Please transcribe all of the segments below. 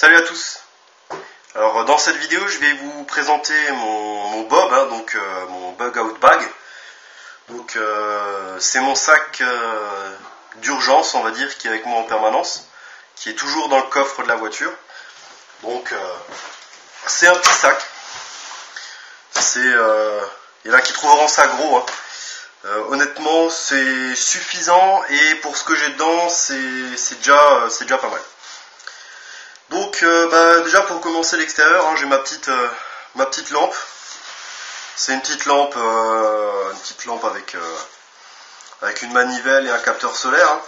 Salut à tous. Alors dans cette vidéo je vais vous présenter mon Bob, mon Bug Out Bag. Donc c'est mon sac d'urgence, on va dire, qui est avec moi en permanence, qui est toujours dans le coffre de la voiture. Donc c'est un petit sac. Il y en a qui trouveront ça gros, hein. Honnêtement c'est suffisant et pour ce que j'ai dedans c'est déjà pas mal. Donc déjà pour commencer l'extérieur, hein, j'ai ma petite lampe. C'est une petite lampe avec une manivelle et un capteur solaire, hein.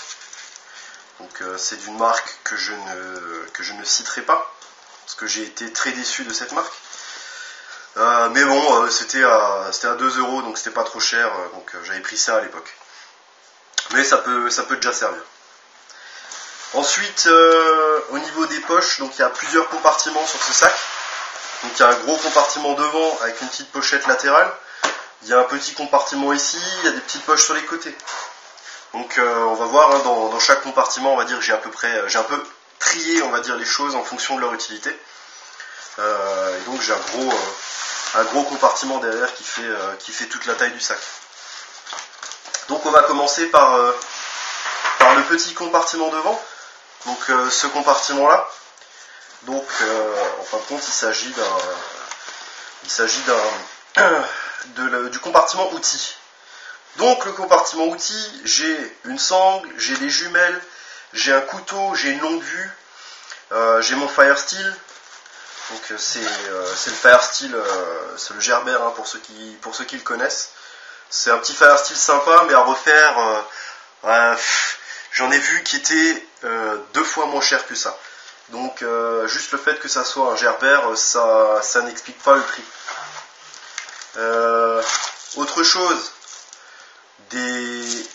Donc c'est d'une marque que je ne citerai pas parce que j'ai été très déçu de cette marque. Mais bon, c'était à 2 €, donc c'était pas trop cher, donc j'avais pris ça à l'époque. Mais ça peut déjà servir. Ensuite, au niveau des poches, donc il y a plusieurs compartiments sur ce sac. Donc il y a un gros compartiment devant avec une petite pochette latérale. Il y a un petit compartiment ici, il y a des petites poches sur les côtés. Donc on va voir, hein, dans chaque compartiment, on va dire que j'ai un peu trié, on va dire, les choses en fonction de leur utilité. Et donc j'ai un gros compartiment derrière qui fait toute la taille du sac. Donc on va commencer par le petit compartiment devant. Donc ce compartiment là. Donc en fin de compte il s'agit du compartiment outils. Donc le compartiment outils, j'ai une sangle, j'ai des jumelles, j'ai un couteau, j'ai une longue vue, j'ai mon Fire Steel. Donc c'est le Fire Steel, c'est le Gerber, hein, pour ceux qui le connaissent. C'est un petit Fire Steel sympa, mais à refaire, j'en ai vu qui était 2 fois moins cher que ça. Donc juste le fait que ça soit un Gerber, ça n'explique pas le prix. Autre chose, des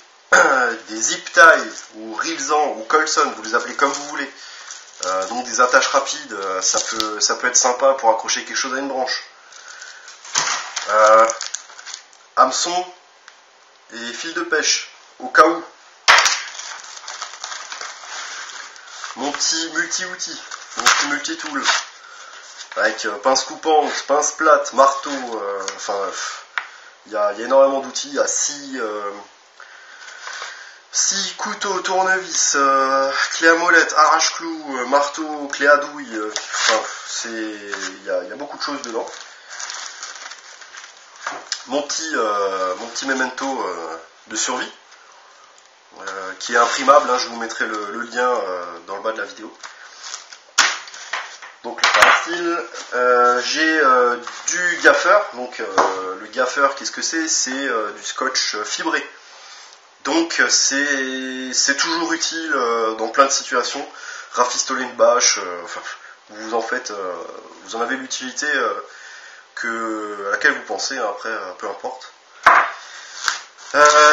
zip ties ou Rilsan ou Colson, vous les appelez comme vous voulez. Donc des attaches rapides, ça peut être sympa pour accrocher quelque chose à une branche. Hameçon et fil de pêche, au cas où. Mon petit multi-outil, mon petit multi-tool, avec pince coupante, pince plate, marteau, il y a énormément d'outils. Il y a 6 couteaux, tournevis, clé à molette, arrache-clous, marteau, clé à douille, il y a beaucoup de choses dedans. Mon petit memento de survie, qui est imprimable, hein, je vous mettrai le lien dans le bas de la vidéo. Donc le Fire Steel, j'ai du gaffer. Donc le gaffer, qu'est-ce que c'est? C'est du scotch fibré. Donc c'est toujours utile dans plein de situations. Rafistoler une bâche, vous en avez l'utilité à laquelle vous pensez, hein, après peu importe.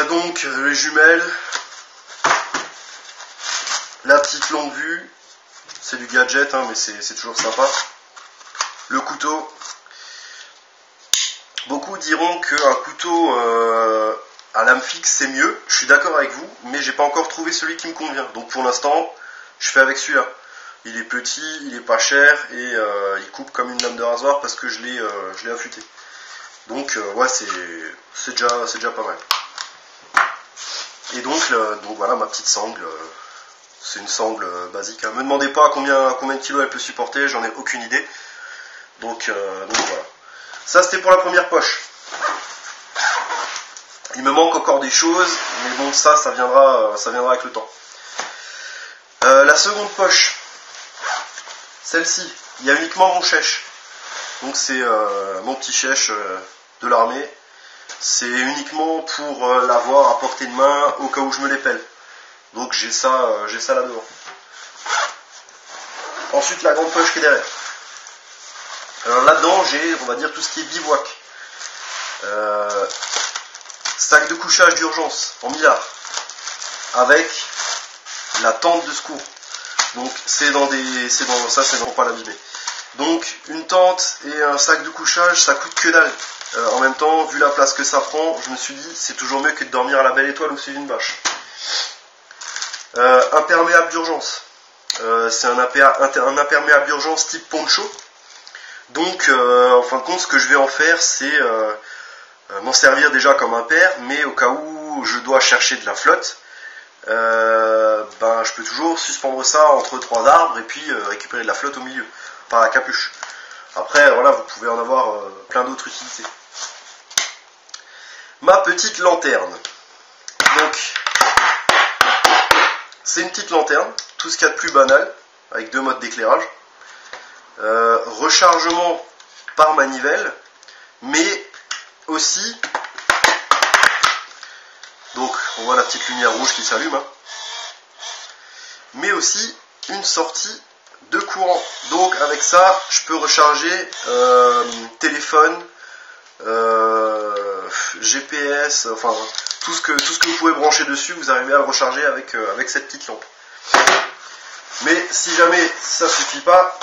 Donc les jumelles, la petite longue vue, c'est du gadget, hein, mais c'est toujours sympa. Le couteau, beaucoup diront qu'un couteau à lame fixe c'est mieux, je suis d'accord avec vous, mais j'ai pas encore trouvé celui qui me convient. Donc pour l'instant, je fais avec celui-là. Il est petit, il est pas cher et il coupe comme une lame de rasoir parce que je l'ai affûté. Donc ouais, c'est déjà pas mal. Et donc voilà ma petite sangle. C'est une sangle basique, hein. Me demandez pas combien de kilos elle peut supporter, j'en ai aucune idée. Donc voilà. Ça c'était pour la première poche. Il me manque encore des choses, mais bon ça viendra avec le temps. La seconde poche, celle-ci, il y a uniquement mon chèche. Donc c'est mon petit chèche de l'armée. C'est uniquement pour l'avoir à portée de main au cas où je me les pèle. Donc j'ai ça là-dedans. Ensuite la grande poche qui est derrière. Alors là-dedans j'ai, on va dire, tout ce qui est bivouac. Sac de couchage d'urgence en millard. Avec la tente de secours. Donc c'est pour pas l'abîmer. Donc une tente et un sac de couchage, ça coûte que dalle. En même temps, vu la place que ça prend, je me suis dit c'est toujours mieux que de dormir à la belle étoile au-dessus d'une bâche. Imperméable d'urgence. c'est un imperméable d'urgence type poncho. Donc en fin de compte, ce que je vais en faire, c'est m'en servir déjà comme un père, mais au cas où je dois chercher de la flotte, je peux toujours suspendre ça entre 3 arbres et puis récupérer de la flotte au milieu, par la capuche. Après, voilà, vous pouvez en avoir plein d'autres utilités. Ma petite lanterne. Donc, c'est une petite lanterne, tout ce qu'il y a de plus banal, avec 2 modes d'éclairage. Rechargement par manivelle, mais aussi, donc on voit la petite lumière rouge qui s'allume, hein, mais aussi une sortie de courant. Donc avec ça, je peux recharger téléphone, GPS, enfin tout ce que vous pouvez brancher dessus, vous arrivez à le recharger avec cette petite lampe. Mais si jamais ça suffit pas,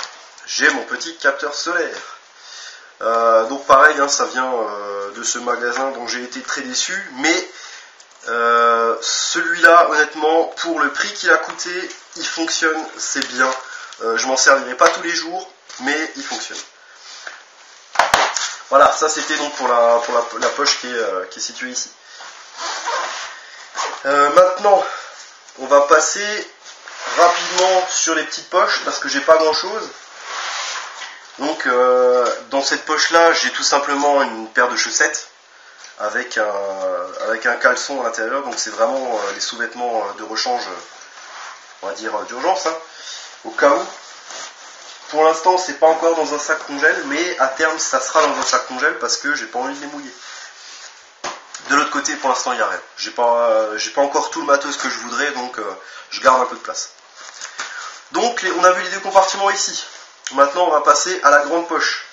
j'ai mon petit capteur solaire. Donc pareil, hein, ça vient de ce magasin dont j'ai été très déçu, mais celui-là, honnêtement, pour le prix qu'il a coûté, il fonctionne, c'est bien. Je m'en servirai pas tous les jours, mais il fonctionne. Voilà, ça c'était donc pour la poche qui est située ici. Maintenant, on va passer rapidement sur les petites poches parce que j'ai pas grand chose. Donc dans cette poche là, j'ai tout simplement une paire de chaussettes avec un caleçon à l'intérieur. Donc c'est vraiment les sous-vêtements de rechange, on va dire d'urgence, hein, au cas où. Pour l'instant, c'est pas encore dans un sac congèle, mais à terme, ça sera dans un sac congèle parce que j'ai pas envie de les mouiller. De l'autre côté, pour l'instant, il n'y a rien. J'ai pas encore tout le matos que je voudrais, donc je garde un peu de place. Donc, on a vu les 2 compartiments ici. Maintenant, on va passer à la grande poche.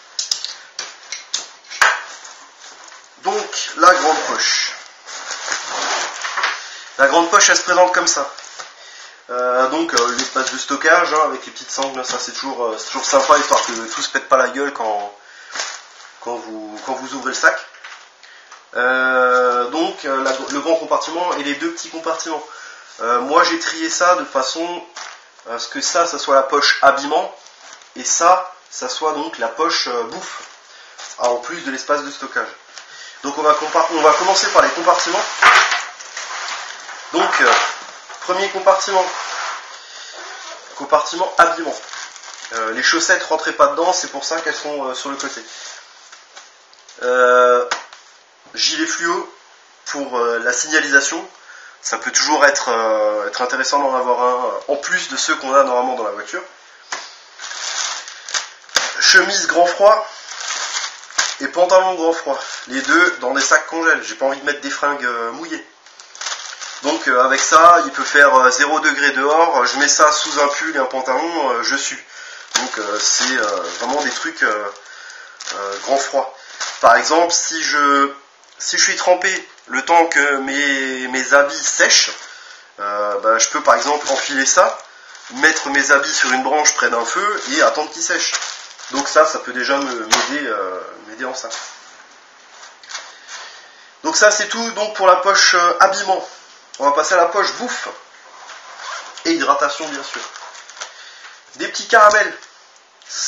Donc, la grande poche. La grande poche, elle se présente comme ça. L'espace de stockage, hein, avec les petites sangles, ça c'est toujours sympa, histoire que tout se pète pas la gueule quand vous ouvrez le sac. Le grand compartiment et les 2 petits compartiments. Moi j'ai trié ça de façon à ce que ça soit la poche habillement et ça soit donc la poche bouffe, en plus de l'espace de stockage. Donc on va commencer par les compartiments. Donc premier compartiment habillement. Les chaussettes rentraient pas dedans, c'est pour ça qu'elles sont sur le côté. Gilet fluo pour la signalisation. Ça peut toujours être intéressant d'en avoir un en plus de ceux qu'on a normalement dans la voiture. Chemise grand froid et pantalon grand froid. Les 2 dans des sacs congèles. J'ai pas envie de mettre des fringues mouillées. Donc avec ça, il peut faire 0 degré dehors, je mets ça sous un pull et un pantalon, je sue. Donc c'est vraiment des trucs grand froid. Par exemple, si je suis trempé le temps que mes habits sèchent, je peux par exemple enfiler ça, mettre mes habits sur une branche près d'un feu et attendre qu'ils sèchent. Donc ça peut déjà m'aider en ça. Donc ça c'est tout donc pour la poche habillement. On va passer à la poche bouffe et hydratation bien sûr. Des petits caramels.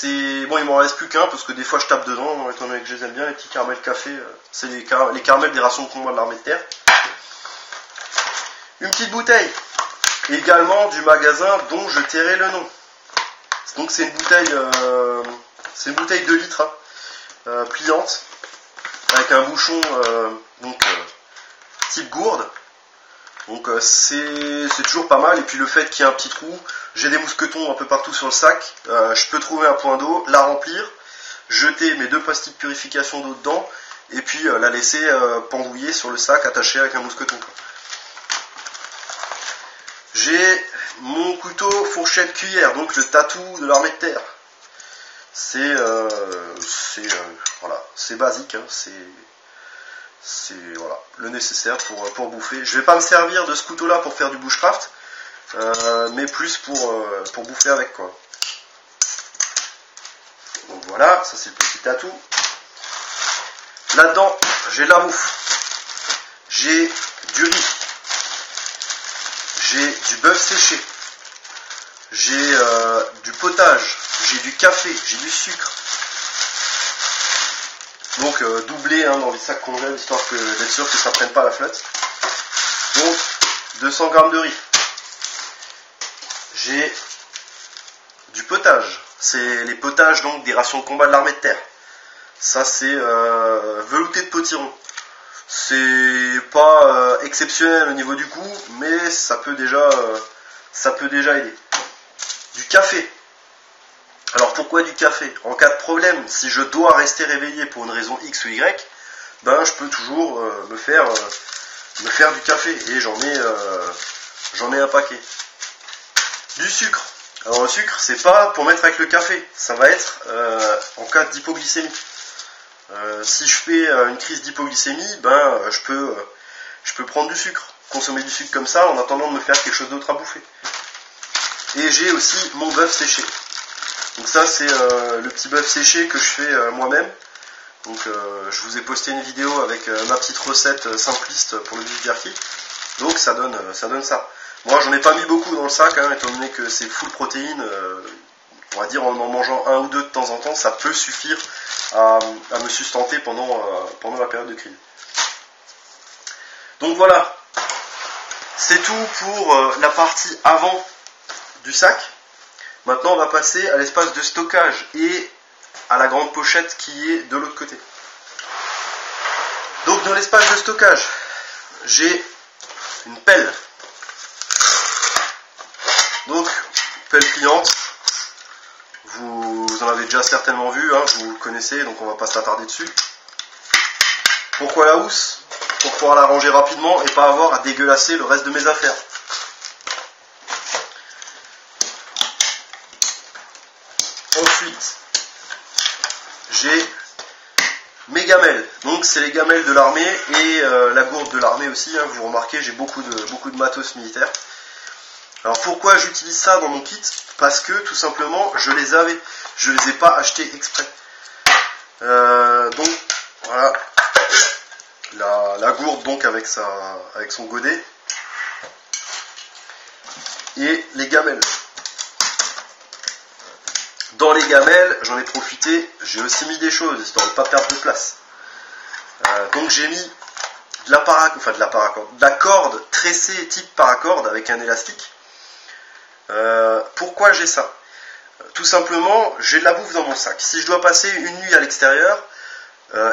Il m'en reste plus qu'un parce que des fois je tape dedans, étant donné que je les aime bien. Les petits caramels café, c'est les caramels des rations de combat de l'armée de terre. Une petite bouteille, également du magasin dont je tairai le nom. Donc c'est une bouteille 2 litres, hein, pliante, avec un bouchon type gourde. Donc c'est toujours pas mal, et puis le fait qu'il y ait un petit trou, j'ai des mousquetons un peu partout sur le sac, je peux trouver un point d'eau, la remplir, jeter mes 2 pastilles de purification d'eau dedans, et puis la laisser pendouiller sur le sac attaché avec un mousqueton. J'ai mon couteau fourchette cuillère, donc le tatou de l'armée de terre. C'est basique, hein, c'est voilà, le nécessaire pour bouffer. Je vais pas me servir de ce couteau là pour faire du bushcraft, mais plus pour bouffer avec quoi. Donc voilà, ça c'est le petit tatou. Là-dedans, j'ai de la bouffe. J'ai du riz. J'ai du bœuf séché. j'ai du potage, j'ai du café, j'ai du sucre. Donc doublé hein, dans les sacs congèles, histoire d'être sûr que ça ne prenne pas la flotte. Donc 200 g de riz. J'ai du potage. C'est les potages donc des rations de combat de l'armée de terre. Ça c'est velouté de potiron. C'est pas exceptionnel au niveau du goût, mais ça peut déjà aider. Du café. Alors pourquoi du café? En cas de problème, si je dois rester réveillé pour une raison X ou Y, ben je peux toujours me faire du café et j'en ai un paquet. Du sucre. Alors le sucre, c'est pas pour mettre avec le café, ça va être en cas d'hypoglycémie. Si je fais une crise d'hypoglycémie, ben je peux prendre du sucre, consommer du sucre comme ça en attendant de me faire quelque chose d'autre à bouffer. Et j'ai aussi mon bœuf séché. Donc ça c'est le petit bœuf séché que je fais moi-même. Donc je vous ai posté une vidéo avec ma petite recette simpliste pour le beef jerky. Donc ça donne ça. Moi j'en ai pas mis beaucoup dans le sac, hein, étant donné que c'est full protéines. On va dire en mangeant un ou deux de temps en temps, ça peut suffire à me sustenter pendant la période de crise. Donc voilà, c'est tout pour la partie avant du sac. Maintenant on va passer à l'espace de stockage et à la grande pochette qui est de l'autre côté. Donc dans l'espace de stockage, j'ai une pelle. Donc pelle pliante. Vous en avez déjà certainement vu, hein, vous le connaissez, donc on va pas s'attarder dessus. Pourquoi la housse? Pour pouvoir la ranger rapidement et pas avoir à dégueulasser le reste de mes affaires. Ensuite, j'ai mes gamelles. Donc c'est les gamelles de l'armée et la gourde de l'armée aussi. Hein, vous remarquez, j'ai beaucoup de matos militaires. Alors pourquoi j'utilise ça dans mon kit? Parce que tout simplement je les avais. Je les ai pas achetés exprès. Donc voilà. La gourde donc avec son godet. Et les gamelles. Dans les gamelles, j'en ai profité, j'ai aussi mis des choses, histoire de ne pas perdre de place. Donc j'ai mis de la corde tressée type paracorde avec un élastique. Pourquoi j'ai ça? Tout simplement, j'ai de la bouffe dans mon sac. Si je dois passer une nuit à l'extérieur,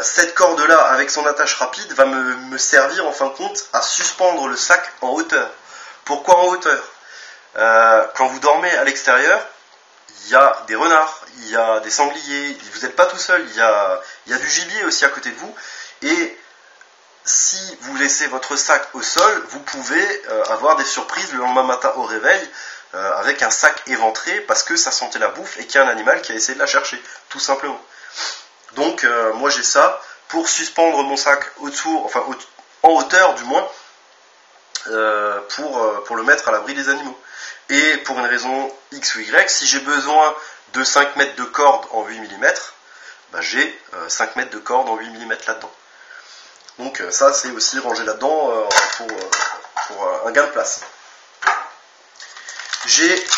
cette corde-là, avec son attache rapide, va me servir en fin de compte à suspendre le sac en hauteur. Pourquoi en hauteur? Quand vous dormez à l'extérieur, il y a des renards, il y a des sangliers, vous n'êtes pas tout seul, il y a du gibier aussi à côté de vous. Et si vous laissez votre sac au sol, vous pouvez avoir des surprises le lendemain matin au réveil, avec un sac éventré parce que ça sentait la bouffe et qu'il y a un animal qui a essayé de la chercher, tout simplement. Donc moi j'ai ça pour suspendre mon sac en hauteur du moins, pour le mettre à l'abri des animaux. Et pour une raison X ou Y, si j'ai besoin de 5 mètres de corde en 8 mm, bah j'ai 5 mètres de corde en 8 mm là-dedans. Donc ça c'est aussi rangé là-dedans pour un gain de place. J'ai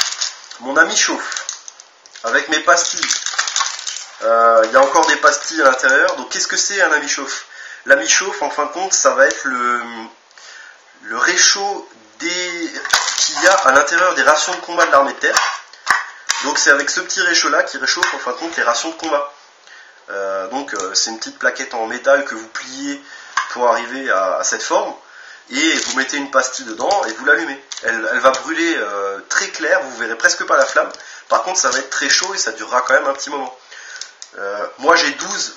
mon ami chauffe avec mes pastilles. Il y a encore des pastilles à l'intérieur. Donc qu'est-ce que c'est un ami chauffe? L'ami chauffe en fin de compte ça va être le réchaud qu'il y a à l'intérieur des rations de combat de l'armée de terre. Donc c'est avec ce petit réchaud là qui réchauffe en fin de compte les rations de combat. C'est une petite plaquette en métal que vous pliez pour arriver à cette forme. Et vous mettez une pastille dedans et vous l'allumez. Elle va brûler très clair, vous verrez presque pas la flamme. Par contre ça va être très chaud et ça durera quand même un petit moment. Moi j'ai 12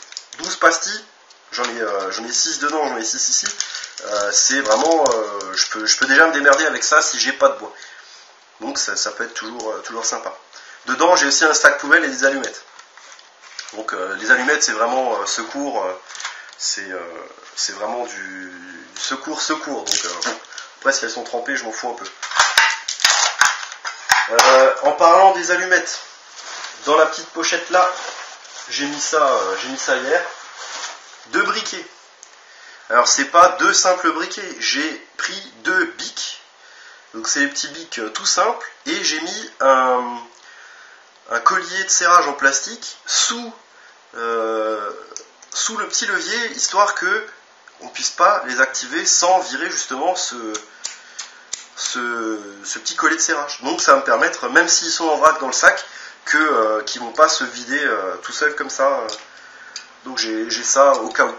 pastilles, j'en ai 6 dedans, j'en ai 6 ici. C'est vraiment, je peux déjà me démerder avec ça si j'ai pas de bois. Donc ça peut être toujours sympa. Dedans j'ai aussi un sac poubelle et des allumettes. Donc les allumettes c'est vraiment secours, c'est vraiment du secours. Donc après si elles sont trempées je m'en fous un peu. En parlant des allumettes, dans la petite pochette là, j'ai mis ça hier. 2 briquets. Alors c'est pas 2 simples briquets, j'ai pris 2 bics Donc c'est des petits bics tout simples, et j'ai mis un collier de serrage en plastique sous le petit levier, histoire que on ne puisse pas les activer sans virer justement ce petit collier de serrage. Donc ça va me permettre, même s'ils sont en vrac dans le sac, qu'ils ne vont pas se vider tout seuls comme ça. Donc j'ai ça au cas où.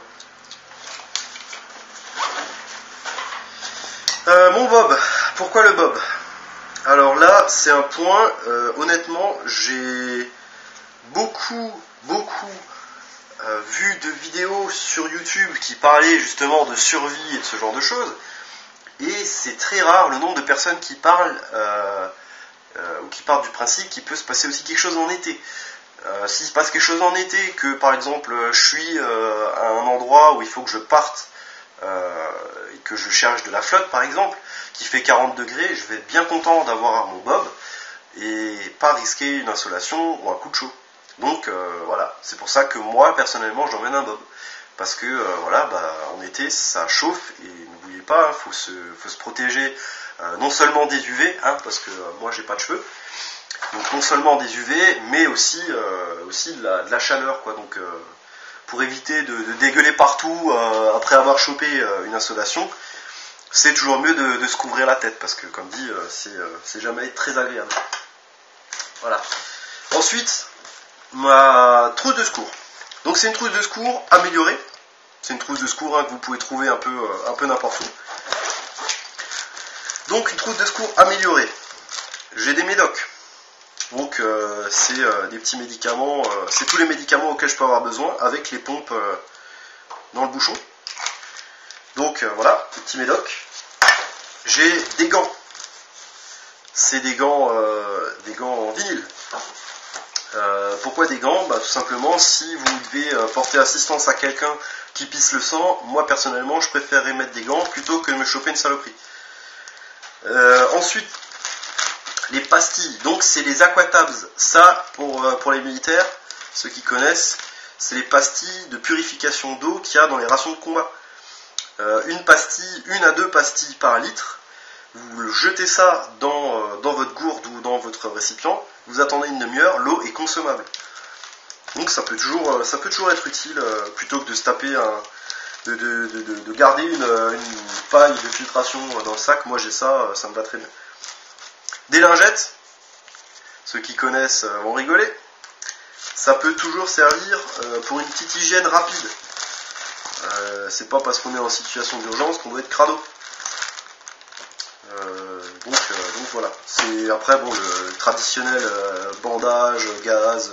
Mon bob, pourquoi le bob? Alors là, c'est un point, honnêtement, j'ai beaucoup vu de vidéos sur YouTube qui parlaient justement de survie et de ce genre de choses, et c'est très rare le nombre de personnes qui parlent ou qui partent du principe qu'il peut se passer aussi quelque chose en été. S'il se passe quelque chose en été, que par exemple je suis à un endroit où il faut que je parte et que je cherche de la flotte par exemple, qui fait 40 degrés, je vais être bien content d'avoir mon bob et pas risquer une insolation ou un coup de chaud. Donc voilà, c'est pour ça que moi personnellement j'emmène un bob. Parce que voilà, en été ça chauffe, et n'oubliez pas, faut se protéger non seulement des UV, parce que moi j'ai pas de cheveux, donc non seulement des UV, mais aussi de la chaleur, quoi. Donc pour éviter de dégueuler partout après avoir chopé une insolation, c'est toujours mieux de se couvrir la tête, parce que comme dit, c'est jamais très agréable. Voilà. Ensuite, ma trousse de secours. Donc c'est une trousse de secours améliorée. C'est une trousse de secours que vous pouvez trouver un peu n'importe où. Donc une trousse de secours améliorée. J'ai des médocs. Donc c'est des petits médicaments, c'est tous les médicaments auxquels je peux avoir besoin, avec les pompes dans le bouchon. Donc voilà, les petits médocs. J'ai des gants. C'est des gants en vinyle. Pourquoi des gants? Tout simplement, si vous devez porter assistance à quelqu'un qui pisse le sang, moi personnellement je préférerais mettre des gants plutôt que de me choper une saloperie. Ensuite, les pastilles, donc c'est les Aquatabs. Ça, pour les militaires, ceux qui connaissent, c'est les pastilles de purification d'eau qu'il y a dans les rations de combat. Une à deux pastilles par litre. Vous jetez ça dans votre gourde ou dans votre récipient, vous attendez une demi-heure, l'eau est consommable. Donc ça peut toujours être utile, plutôt que de se taper de garder une paille de filtration dans le sac. Moi j'ai ça, ça me va très bien. Des lingettes, ceux qui connaissent vont rigoler. Ça peut toujours servir pour une petite hygiène rapide. C'est pas parce qu'on est en situation d'urgence qu'on doit être crado. Donc voilà. C'est après le traditionnel bandage, gaz,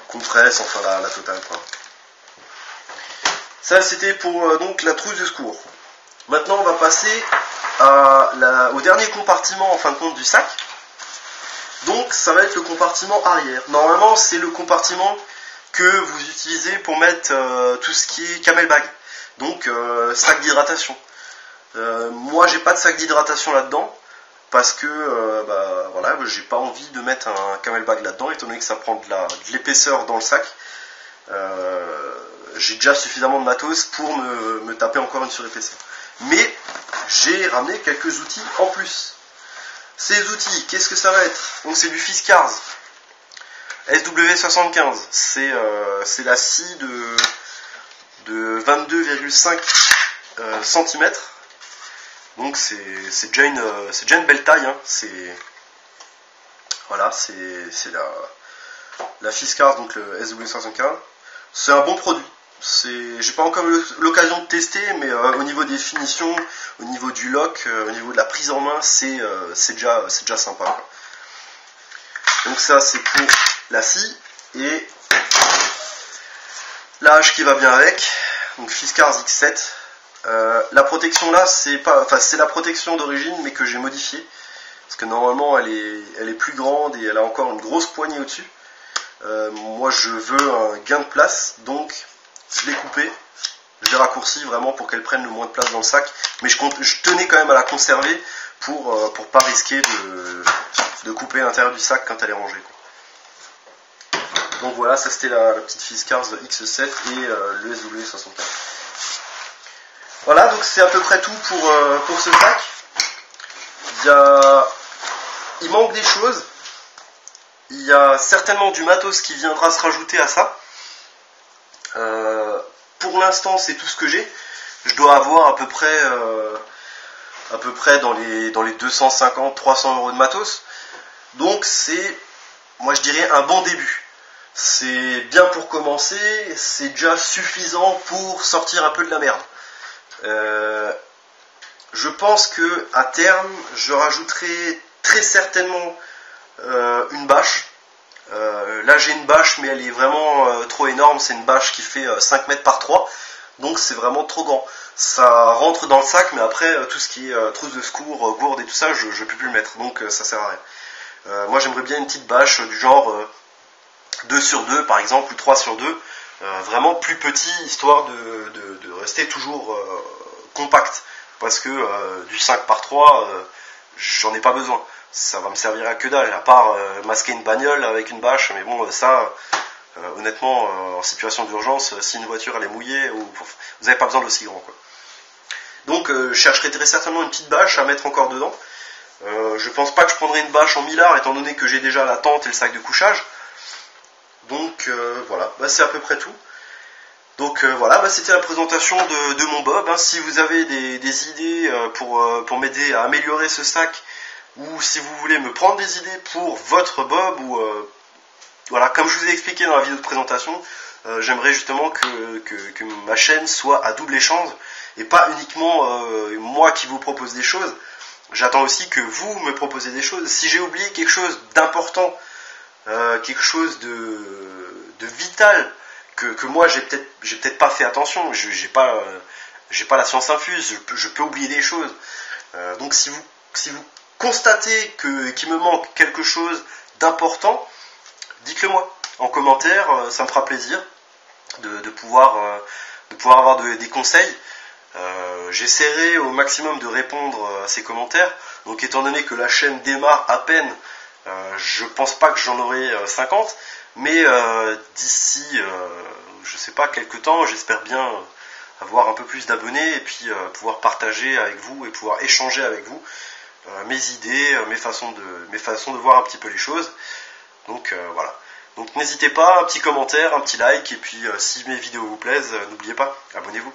compresse, enfin la totale, quoi. Ça c'était pour donc la trousse de secours. Maintenant on va passer au dernier compartiment en fin de compte du sac. Donc ça va être le compartiment arrière. Normalement c'est le compartiment que vous utilisez pour mettre tout ce qui est camel bag. Donc sac d'hydratation. Moi j'ai pas de sac d'hydratation là-dedans, parce que voilà, j'ai pas envie de mettre un camel bag là-dedans, étant donné que ça prend de l'épaisseur dans le sac. J'ai déjà suffisamment de matos pour me taper encore une surépaisseur. Mais j'ai ramené quelques outils en plus. Ces outils, qu'est-ce que ça va être? Donc c'est du Fiskars SW75. C'est la scie de 22,5 cm. Donc c'est déjà une belle taille, hein. Voilà, c'est la Fiskars, donc le SW75. C'est un bon produit. J'ai pas encore eu l'occasion de tester, mais au niveau des finitions, au niveau du lock, au niveau de la prise en main, c'est déjà sympa, quoi. Donc ça c'est pour la scie, et la hache qui va bien avec, donc Fiskars X7. La protection là, c'est la protection d'origine, mais que j'ai modifiée, parce que normalement elle est plus grande et elle a encore une grosse poignée au-dessus. Moi je veux un gain de place, donc je l'ai coupée, je l'ai raccourcie vraiment pour qu'elle prenne le moins de place dans le sac, mais je tenais quand même à la conserver pour pas risquer de couper l'intérieur du sac quand elle est rangée, quoi. Donc voilà, ça c'était la petite Fiskars X7 et le SW75. Voilà, donc c'est à peu près tout pour ce sac. il manque des choses. Il y a certainement du matos qui viendra se rajouter à ça. Pour l'instant, c'est tout ce que j'ai. Je dois avoir à peu près dans les 250-300 euros de matos. Donc c'est, moi je dirais, un bon début. C'est bien pour commencer, c'est déjà suffisant pour sortir un peu de la merde. Je pense que à terme, je rajouterai très certainement une bâche. Là j'ai une bâche, mais elle est vraiment trop énorme. C'est une bâche qui fait 5 mètres par 3, donc c'est vraiment trop grand. Ça rentre dans le sac, mais après tout ce qui est trousse de secours, gourde et tout ça, je ne peux plus le mettre, donc ça sert à rien. Moi j'aimerais bien une petite bâche du genre 2 sur 2 par exemple, ou 3 sur 2, vraiment plus petit, histoire de rester toujours compact, parce que du 5 par 3, j'en ai pas besoin. Ça va me servir à que dalle, à part masquer une bagnole avec une bâche, mais bon, ça, honnêtement, en situation d'urgence, si une voiture elle est mouillée, vous n'avez pas besoin de l'aussi grand, quoi. Donc, je chercherai très certainement une petite bâche à mettre encore dedans. Je pense pas que je prendrai une bâche en millard, étant donné que j'ai déjà la tente et le sac de couchage. Donc, voilà, c'est à peu près tout. Donc voilà, c'était la présentation de mon bob. Si vous avez des idées pour m'aider à améliorer ce sac, ou si vous voulez me prendre des idées pour votre bob, ou voilà, comme je vous ai expliqué dans la vidéo de présentation, j'aimerais justement que ma chaîne soit à double échange, et pas uniquement moi qui vous propose des choses. J'attends aussi que vous me proposez des choses. Si j'ai oublié quelque chose d'important, quelque chose de vital, que moi j'ai peut-être pas fait attention, j'ai pas la science infuse, je peux oublier des choses. Donc si vous constatez qu'il me manque quelque chose d'important, dites-le moi en commentaire, ça me fera plaisir de pouvoir avoir des conseils. J'essaierai au maximum de répondre à ces commentaires. Donc étant donné que la chaîne démarre à peine, je pense pas que j'en aurai 50, mais d'ici je sais pas quelques temps, j'espère bien avoir un peu plus d'abonnés, et puis pouvoir partager avec vous et pouvoir échanger avec vous mes idées, mes façons de voir un petit peu les choses. Donc voilà. Donc n'hésitez pas, un petit commentaire, un petit like, et puis si mes vidéos vous plaisent, n'oubliez pas, abonnez-vous.